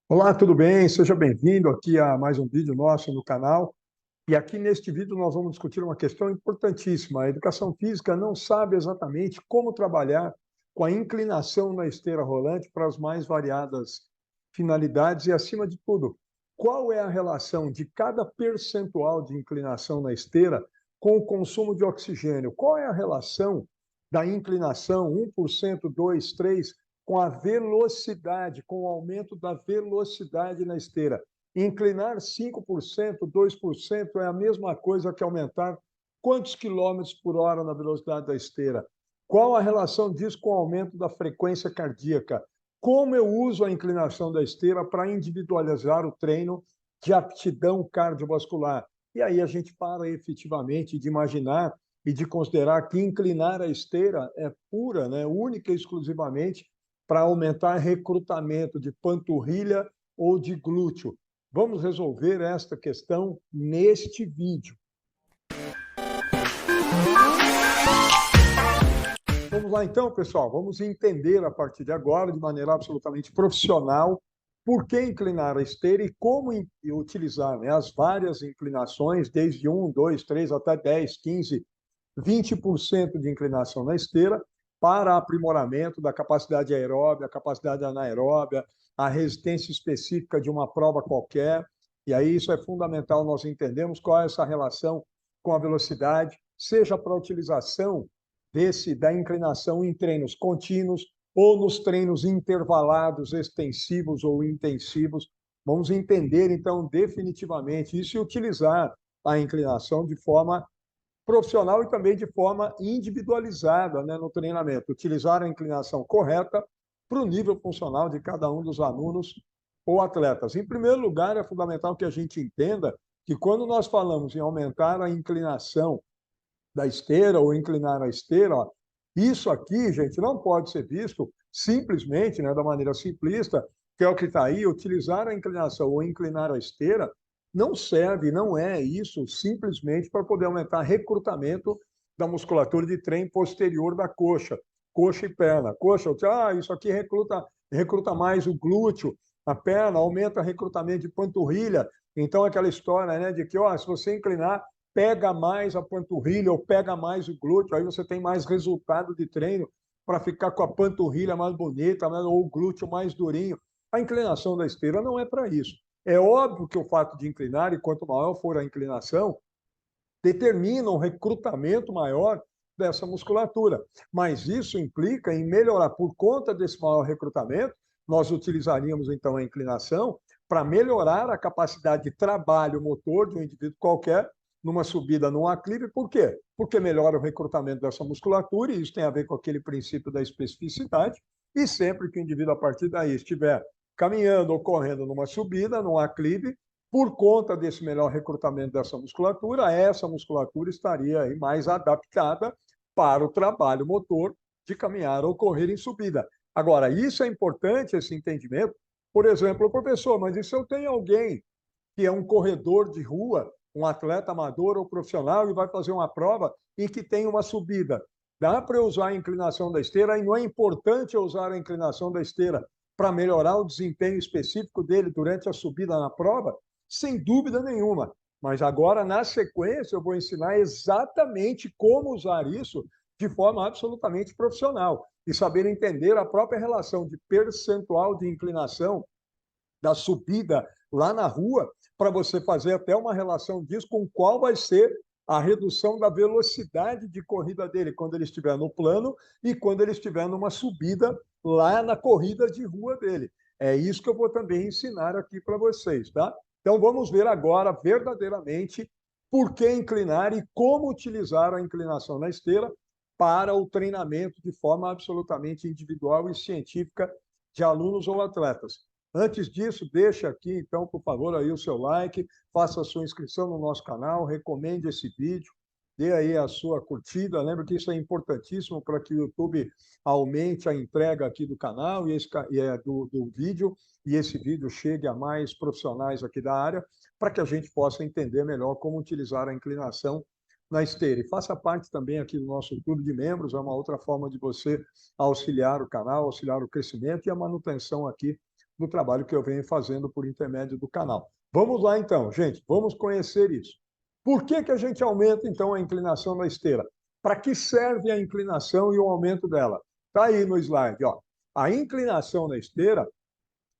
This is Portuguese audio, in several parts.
Olá, tudo bem? Seja bem-vindo aqui a mais um vídeo nosso no canal. E aqui neste vídeo nós vamos discutir uma questão importantíssima. A educação física não sabe exatamente como trabalhar com a inclinação na esteira rolante para as mais variadas finalidades e, acima de tudo, qual é a relação de cada percentual de inclinação na esteira com o consumo de oxigênio? Qual é a relação da inclinação 1%, 2, 3, com a velocidade, com o aumento da velocidade na esteira? Inclinar 5%, 2% é a mesma coisa que aumentar quantos quilômetros por hora na velocidade da esteira? Qual a relação disso com o aumento da frequência cardíaca? Como eu uso a inclinação da esteira para individualizar o treino de aptidão cardiovascular? E aí a gente para efetivamente de imaginar e de considerar que inclinar a esteira é pura, né, única e exclusivamente para aumentar recrutamento de panturrilha ou de glúteo. Vamos resolver esta questão neste vídeo. Vamos lá então, pessoal. Vamos entender a partir de agora, de maneira absolutamente profissional, por que inclinar a esteira e como utilizar, né, as várias inclinações, desde 1, 2, 3 até 10, 15, 20% de inclinação na esteira, para aprimoramento da capacidade aeróbia, a capacidade anaeróbia, a resistência específica de uma prova qualquer. E aí isso é fundamental nós entendemos qual é essa relação com a velocidade, seja para a utilização da inclinação em treinos contínuos ou nos treinos intervalados, extensivos ou intensivos. Vamos entender, então, definitivamente isso e utilizar a inclinação de forma profissional e também de forma individualizada, né, no treinamento. Utilizar a inclinação correta para o nível funcional de cada um dos alunos ou atletas. Em primeiro lugar, é fundamental que a gente entenda que quando nós falamos em aumentar a inclinação da esteira ou inclinar a esteira, ó, isso aqui, gente, não pode ser visto simplesmente, né, da maneira simplista, que é o que está aí, utilizar a inclinação ou inclinar a esteira não serve, não é isso simplesmente para poder aumentar recrutamento da musculatura de trem posterior da coxa, coxa e perna. Coxa, isso aqui recruta mais o glúteo, a perna, aumenta o recrutamento de panturrilha. Então, aquela história, né, de que, se você inclinar, pega mais a panturrilha ou pega mais o glúteo, aí você tem mais resultado de treino para ficar com a panturrilha mais bonita, né, ou o glúteo mais durinho. A inclinação da esteira não é para isso. É óbvio que o fato de inclinar, e quanto maior for a inclinação, determina um recrutamento maior dessa musculatura. Mas isso implica em melhorar, por conta desse maior recrutamento, nós utilizaríamos então a inclinação para melhorar a capacidade de trabalho motor de um indivíduo qualquer numa subida, num aclive. Por quê? Porque melhora o recrutamento dessa musculatura, e isso tem a ver com aquele princípio da especificidade, e sempre que o indivíduo, a partir daí, estiver caminhando ou correndo numa subida, num aclive, por conta desse melhor recrutamento dessa musculatura, essa musculatura estaria aí mais adaptada para o trabalho motor de caminhar ou correr em subida. Agora, isso é importante, esse entendimento. Por exemplo, professor, mas e se eu tenho alguém que é um corredor de rua, um atleta amador ou profissional, e vai fazer uma prova em que tem uma subida? Dá para usar a inclinação da esteira, e não é importante usar a inclinação da esteira para melhorar o desempenho específico dele durante a subida na prova? Sem dúvida nenhuma. Mas agora, na sequência, eu vou ensinar exatamente como usar isso de forma absolutamente profissional e saber entender a própria relação de percentual de inclinação da subida lá na rua, para você fazer até uma relação disso com qual vai ser a redução da velocidade de corrida dele quando ele estiver no plano e quando ele estiver numa subida lá na corrida de rua dele. É isso que eu vou também ensinar aqui para vocês, tá? Então vamos ver agora verdadeiramente por que inclinar e como utilizar a inclinação na esteira para o treinamento de forma absolutamente individual e científica de alunos ou atletas. Antes disso, deixa aqui, então, por favor, aí o seu like, faça a sua inscrição no nosso canal, recomende esse vídeo, dê aí a sua curtida. Lembra que isso é importantíssimo para que o YouTube aumente a entrega aqui do canal do vídeo, e esse vídeo chegue a mais profissionais aqui da área, para que a gente possa entender melhor como utilizar a inclinação na esteira. E faça parte também aqui do nosso clube de membros, é uma outra forma de você auxiliar o canal, auxiliar o crescimento e a manutenção aqui do trabalho que eu venho fazendo por intermédio do canal. Vamos lá, então, gente, vamos conhecer isso. Por que a gente aumenta, então, a inclinação da esteira? Para que serve a inclinação e o aumento dela? Está aí no slide, ó. A inclinação na esteira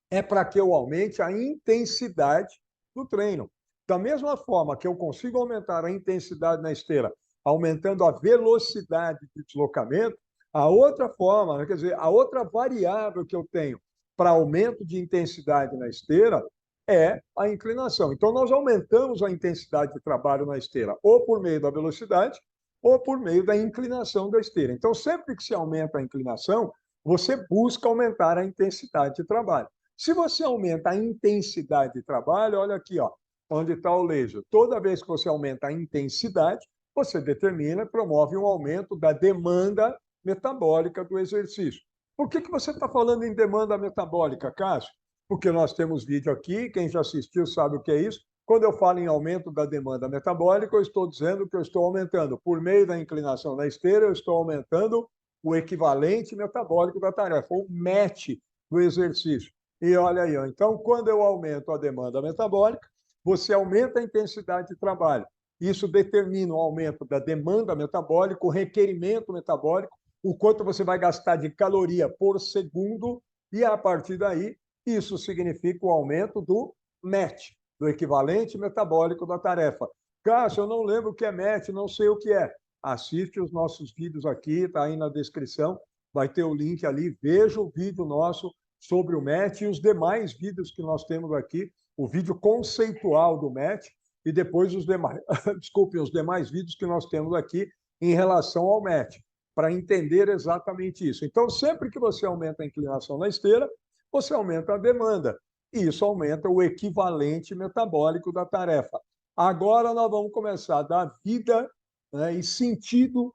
é para que eu aumente a intensidade do treino. Da mesma forma que eu consigo aumentar a intensidade na esteira, aumentando a velocidade de deslocamento, a outra forma, né, quer dizer, a outra variável que eu tenho para aumento de intensidade na esteira é a inclinação. Então, nós aumentamos a intensidade de trabalho na esteira, ou por meio da velocidade, ou por meio da inclinação da esteira. Então, sempre que se aumenta a inclinação, você busca aumentar a intensidade de trabalho. Se você aumenta a intensidade de trabalho, olha aqui, ó, onde está o laser. Toda vez que você aumenta a intensidade, você determina e promove um aumento da demanda metabólica do exercício. Por que você está falando em demanda metabólica, Cássio? Porque nós temos vídeo aqui, quem já assistiu sabe o que é isso. Quando eu falo em aumento da demanda metabólica, eu estou dizendo que eu estou aumentando, por meio da inclinação da esteira, eu estou aumentando o equivalente metabólico da tarefa, o MET do exercício. E olha aí, ó, então, quando eu aumento a demanda metabólica, você aumenta a intensidade de trabalho. Isso determina o aumento da demanda metabólica, o requerimento metabólico, o quanto você vai gastar de caloria por segundo, e a partir daí, isso significa o aumento do MET, do equivalente metabólico da tarefa. Cássio, eu não lembro o que é MET, não sei o que é. Assiste os nossos vídeos aqui, está aí na descrição, vai ter o link ali, veja o vídeo nosso sobre o MET e os demais vídeos que nós temos aqui, o vídeo conceitual do MET e depois os demais, desculpem, os demais vídeos que nós temos aqui em relação ao MET, para entender exatamente isso. Então, sempre que você aumenta a inclinação na esteira, você aumenta a demanda, e isso aumenta o equivalente metabólico da tarefa. Agora nós vamos começar a dar vida, né, e sentido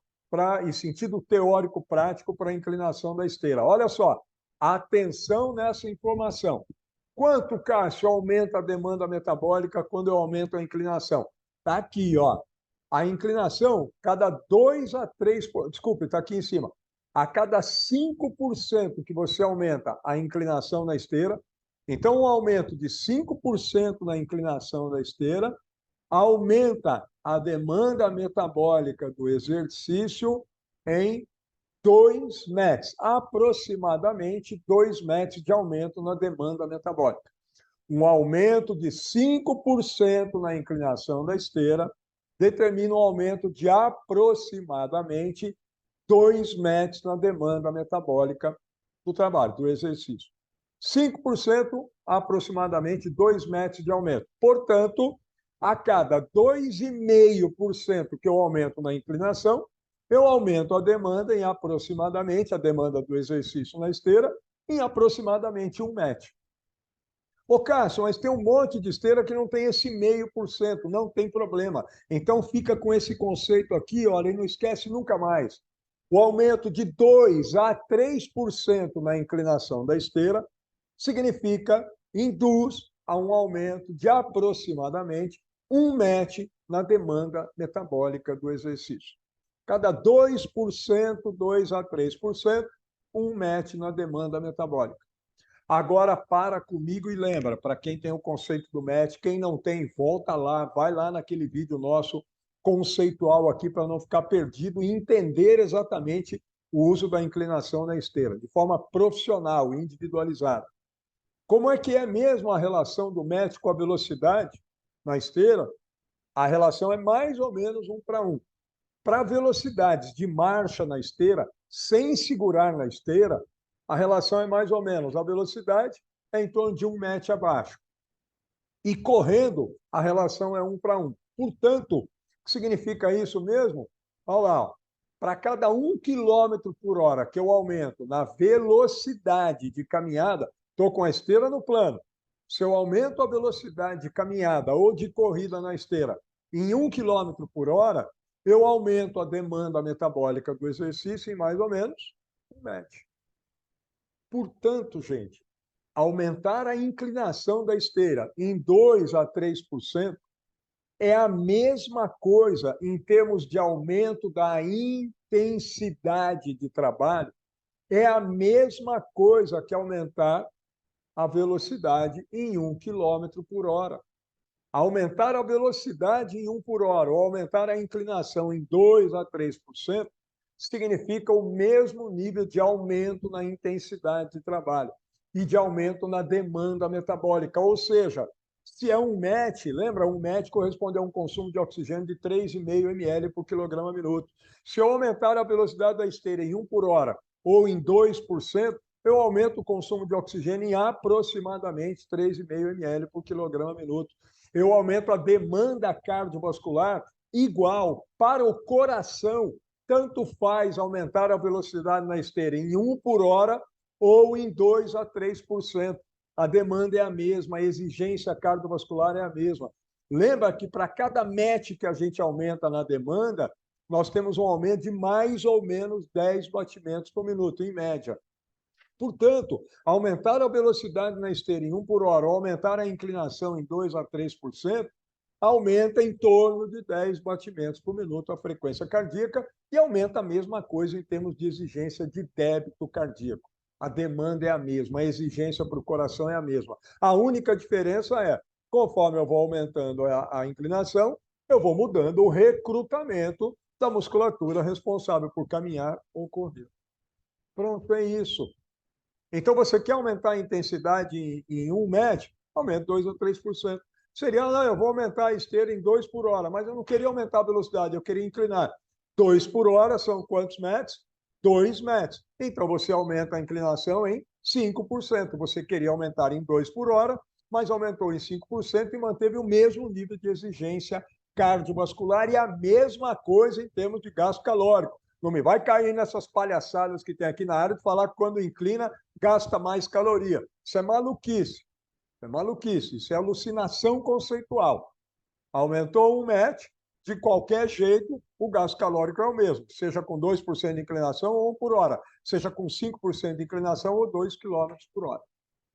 teórico prático para a inclinação da esteira. Olha só, atenção nessa informação. Quanto, Cássio, aumenta a demanda metabólica quando eu aumento a inclinação? Está aqui, ó. A inclinação, cada 2 a 3, desculpe, está aqui em cima. A cada 5% que você aumenta a inclinação na esteira, então um aumento de 5% na inclinação da esteira aumenta a demanda metabólica do exercício em 2 METs, aproximadamente 2 METs de aumento na demanda metabólica. Um aumento de 5% na inclinação da esteira determina um aumento de aproximadamente 2 METs na demanda metabólica do trabalho, do exercício. 5%, aproximadamente 2 METs de aumento. Portanto, a cada 2,5% que eu aumento na inclinação, eu aumento a demanda em aproximadamente, a demanda do exercício na esteira, em aproximadamente 1 MET. Ô, Cássio, mas tem um monte de esteira que não tem esse 0,5%, não tem problema. Então, fica com esse conceito aqui, olha, e não esquece nunca mais. O aumento de 2 a 3% na inclinação da esteira significa, induz a um aumento de aproximadamente 1 MET na demanda metabólica do exercício. Cada 2%, 2 a 3%, 1 MET na demanda metabólica. Agora para comigo e lembra, para quem tem o conceito do MET, quem não tem, volta lá, vai lá naquele vídeo nosso conceitual aqui para não ficar perdido e entender exatamente o uso da inclinação na esteira, de forma profissional, individualizada. Como é que é mesmo a relação do MET com a velocidade na esteira? A relação é mais ou menos 1:1. Para velocidades de marcha na esteira, sem segurar na esteira, a relação é mais ou menos, a velocidade é em torno de 1 MET abaixo. E correndo, a relação é 1:1. Portanto, o que significa isso mesmo? Olha lá, para cada 1 km por hora que eu aumento na velocidade de caminhada, estou com a esteira no plano. Se eu aumento a velocidade de caminhada ou de corrida na esteira em 1 km por hora, eu aumento a demanda metabólica do exercício em mais ou menos 1 MET. Portanto, gente, aumentar a inclinação da esteira em 2 a 3% é a mesma coisa em termos de aumento da intensidade de trabalho, é a mesma coisa que aumentar a velocidade em 1 km/h. Aumentar a velocidade em 1 por hora ou aumentar a inclinação em 2 a 3% significa o mesmo nível de aumento na intensidade de trabalho e de aumento na demanda metabólica. Ou seja, se é 1 MET, lembra, 1 MET corresponde a um consumo de oxigênio de 3,5 ml por quilograma minuto. Se eu aumentar a velocidade da esteira em 1 por hora ou em 2%, eu aumento o consumo de oxigênio em aproximadamente 3,5 ml por quilograma minuto. Eu aumento a demanda cardiovascular igual para o coração. Tanto faz aumentar a velocidade na esteira em 1 por hora ou em 2 a 3%. A demanda é a mesma, a exigência cardiovascular é a mesma. Lembra que para cada MET que a gente aumenta na demanda, nós temos um aumento de mais ou menos 10 batimentos por minuto, em média. Portanto, aumentar a velocidade na esteira em 1 por hora ou aumentar a inclinação em 2 a 3%, aumenta em torno de 10 batimentos por minuto a frequência cardíaca e aumenta a mesma coisa em termos de exigência de débito cardíaco. A demanda é a mesma, a exigência para o coração é a mesma. A única diferença é, conforme eu vou aumentando a inclinação, eu vou mudando o recrutamento da musculatura responsável por caminhar ou correr. Pronto, é isso. Então, você quer aumentar a intensidade em 1 MET? Aumenta 2 ou 3%. Seria, não, eu vou aumentar a esteira em 2 por hora, mas eu não queria aumentar a velocidade, eu queria inclinar. 2 por hora são quantos METs? 2 METs. Então, você aumenta a inclinação em 5%. Você queria aumentar em 2 por hora, mas aumentou em 5% e manteve o mesmo nível de exigência cardiovascular e a mesma coisa em termos de gasto calórico. Não me vai cair nessas palhaçadas que tem aqui na área de falar que quando inclina, gasta mais caloria. Isso é maluquice. Isso é maluquice. Isso é alucinação conceitual. Aumentou 1 MET, de qualquer jeito, o gasto calórico é o mesmo, seja com 2% de inclinação ou 1 por hora, seja com 5% de inclinação ou 2 km/h.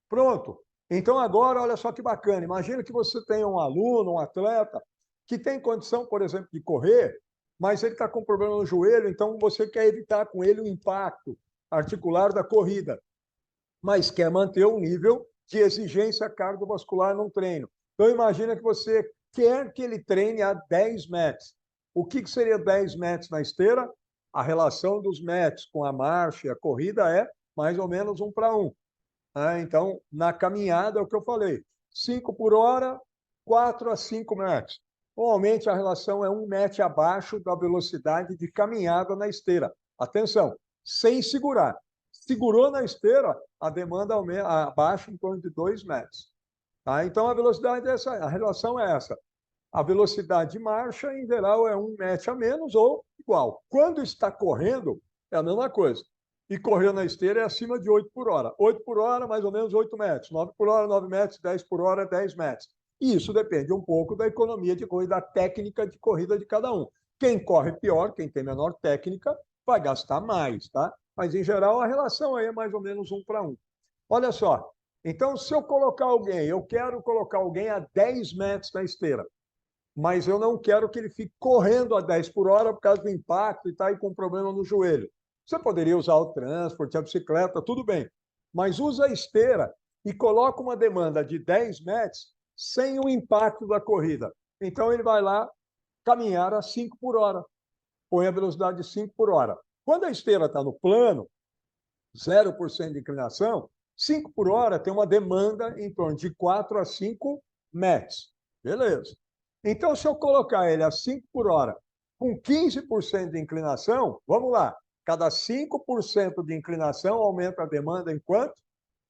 Pronto. Então, agora, olha só que bacana. Imagina que você tem um aluno, um atleta, que tem condição, por exemplo, de correr, mas ele está com problema no joelho, então você quer evitar com ele o impacto articular da corrida, mas quer manter o nível de exigência cardiovascular no treino. Então, imagina que você quer que ele treine a 10 METs. O que seria 10 METs na esteira? A relação dos METs com a marcha e a corrida é mais ou menos 1 para 1. Então, na caminhada, é o que eu falei, 5 por hora, 4 a 5 METs. Normalmente, a relação é 1 MET abaixo da velocidade de caminhada na esteira. Atenção, sem segurar. Segurou na esteira, a demanda abaixa em torno de 2 METs. Então, a velocidade é essa, a relação é essa. A velocidade de marcha, em geral, é 1 MET a menos ou igual. Quando está correndo, é a mesma coisa. E correr na esteira é acima de 8 por hora. 8 por hora, mais ou menos 8 METs. 9 por hora, 9 METs. 10 por hora, 10 METs. E isso depende um pouco da economia de corrida, da técnica de corrida de cada um. Quem corre pior, quem tem menor técnica, vai gastar mais, tá? Mas, em geral, a relação aí é mais ou menos 1 para 1. Olha só. Então, se eu colocar alguém, eu quero colocar alguém a 10 METs na esteira, mas eu não quero que ele fique correndo a 10 por hora por causa do impacto e está aí com problema no joelho. Você poderia usar o transporte, a bicicleta, tudo bem, mas usa a esteira e coloca uma demanda de 10 METs sem o impacto da corrida. Então, ele vai lá caminhar a 5 por hora, põe a velocidade de 5 por hora. Quando a esteira está no plano, 0% de inclinação, 5 por hora tem uma demanda em torno de 4 a 5 METs. Beleza. Então, se eu colocar ele a 5 por hora com 15% de inclinação, vamos lá, cada 5% de inclinação aumenta a demanda em quanto?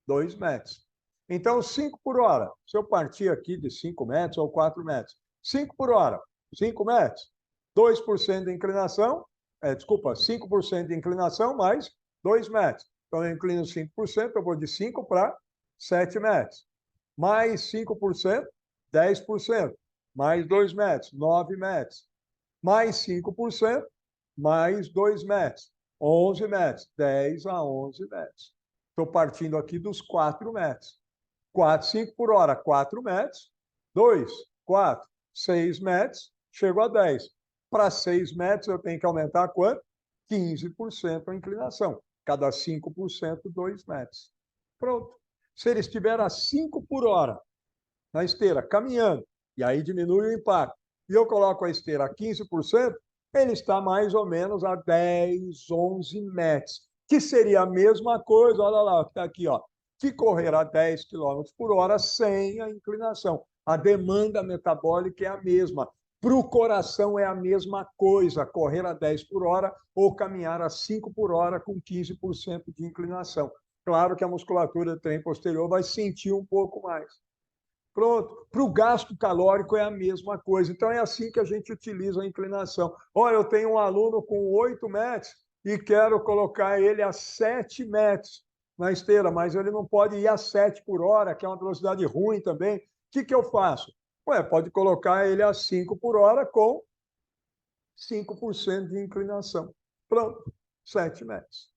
2 METs. Então, 5 por hora, se eu partir aqui de 5 METs ou 4 METs, 5 por hora, 5 METs, 2% de inclinação, 5% de inclinação mais 2 METs. Então, eu inclino 5%, eu vou de 5 para 7 METs. Mais 5%, 10%. Mais 2 METs, 9 METs. Mais 5%, mais 2 METs, 11 METs. 10 a 11 METs. Estou partindo aqui dos 4 METs. 4, 5 por hora, 4 METs. 2, 4, 6 METs. Chego a 10. Para 6 METs, eu tenho que aumentar quanto? 15% a inclinação. Cada 5%, 2 METs. Pronto. Se ele estiver a 5 por hora na esteira, caminhando, e aí diminui o impacto, e eu coloco a esteira a 15%, ele está mais ou menos a 10, 11 metros, que seria a mesma coisa, olha lá, que está aqui, ó, que correr a 10 km por hora sem a inclinação. A demanda metabólica é a mesma. Para o coração é a mesma coisa, correr a 10 por hora ou caminhar a 5 por hora com 15% de inclinação. Claro que a musculatura do trem posterior vai sentir um pouco mais. Pronto. Para o gasto calórico é a mesma coisa. Então, é assim que a gente utiliza a inclinação. Olha, eu tenho um aluno com 8 metros e quero colocar ele a 7 metros na esteira, mas ele não pode ir a 7 por hora, que é uma velocidade ruim também. O que eu faço? Ué, pode colocar ele a 5 por hora com 5% de inclinação. Pronto, 7 metros.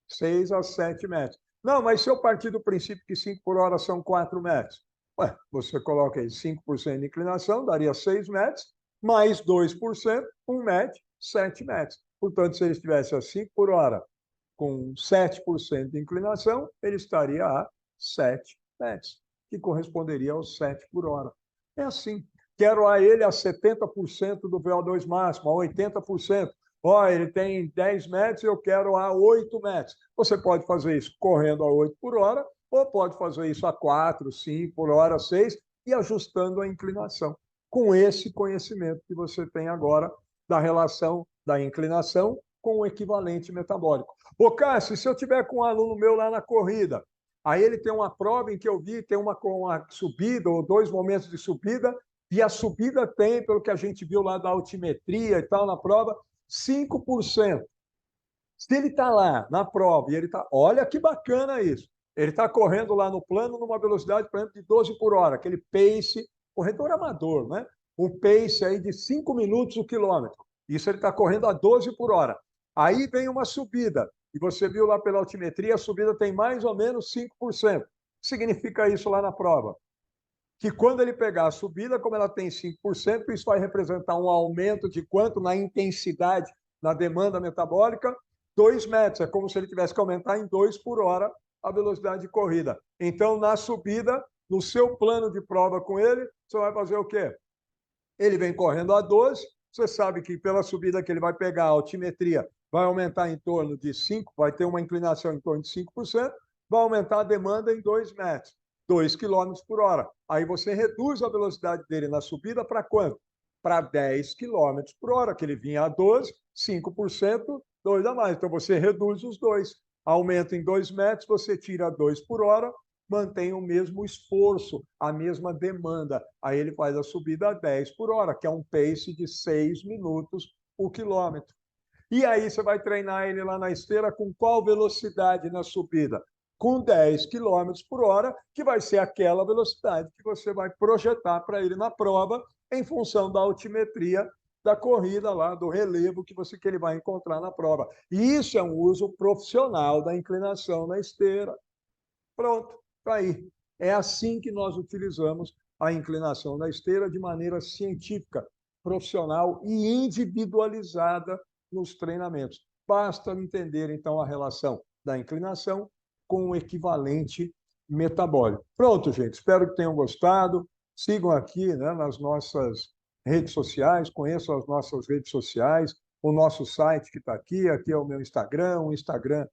6 a 7 metros. Não, mas se eu partir do princípio que 5 por hora são 4 metros, ué, você coloca aí 5% de inclinação, daria 6 metros, mais 2%, 1 metro, 7 metros. Portanto, se ele estivesse a 5 por hora com 7% de inclinação, ele estaria a 7 metros, que corresponderia aos 7 por hora. É assim. Quero a ele a 70% do VO2 máximo, a 80%. Ó, ele tem 10 metros, eu quero a 8 metros. Você pode fazer isso correndo a 8 por hora, ou pode fazer isso a 4, 5 por hora, 6, e ajustando a inclinação. Com esse conhecimento que você tem agora da relação da inclinação com o equivalente metabólico. Ô, Cássio, se eu tiver com um aluno meu lá na corrida, aí ele tem uma prova em que eu vi, tem uma com uma subida, ou 2 momentos de subida, e a subida tem, pelo que a gente viu lá da altimetria e tal, na prova, 5%. Se ele está lá na prova e ele está. Olha que bacana isso. Ele está correndo lá no plano numa velocidade, por exemplo, de 12 por hora, aquele pace, corredor amador, né? Um pace aí de 5 minutos o quilômetro. Isso ele está correndo a 12 por hora. Aí vem uma subida, e você viu lá pela altimetria, a subida tem mais ou menos 5%. O que significa isso lá na prova? Que quando ele pegar a subida, como ela tem 5%, isso vai representar um aumento de quanto na intensidade, na demanda metabólica? 2 metros. É como se ele tivesse que aumentar em 2 por hora a velocidade de corrida. Então, na subida, no seu plano de prova com ele, você vai fazer o quê? Ele vem correndo a 12, você sabe que pela subida que ele vai pegar, a altimetria vai aumentar em torno de 5, vai ter uma inclinação em torno de 5%, vai aumentar a demanda em 2 metros, 2 km por hora. Aí você reduz a velocidade dele na subida para quanto? Para 10 km por hora, que ele vinha a 12, 5%, 2 a mais. Então você reduz os dois. Aumenta em 2 metros, você tira 2 por hora, mantém o mesmo esforço, a mesma demanda. Aí ele faz a subida a 10 por hora, que é um pace de 6 minutos o quilômetro. E aí você vai treinar ele lá na esteira com qual velocidade na subida? Com 10 km por hora, que vai ser aquela velocidade que você vai projetar para ele na prova, em função da altimetria da corrida lá, do relevo que ele vai encontrar na prova. E isso é um uso profissional da inclinação na esteira. Pronto, está aí. É assim que nós utilizamos a inclinação da esteira de maneira científica, profissional e individualizada nos treinamentos. Basta entender, então, a relação da inclinação com o equivalente metabólico. Pronto, gente. Espero que tenham gostado. Sigam aqui, né, nas nossas redes sociais, conheçam as nossas redes sociais, o nosso site que está aqui, aqui é o meu Instagram, o Instagram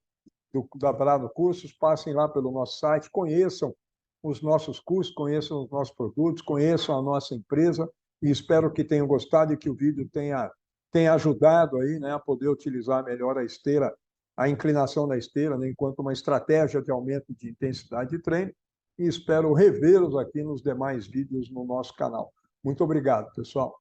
da Brado Cursos, passem lá pelo nosso site, conheçam os nossos cursos, conheçam os nossos produtos, conheçam a nossa empresa e espero que tenham gostado e que o vídeo tenha ajudado aí, né, a poder utilizar melhor a esteira, a inclinação da esteira, né, enquanto uma estratégia de aumento de intensidade de treino e espero revê-los aqui nos demais vídeos no nosso canal. Muito obrigado, pessoal.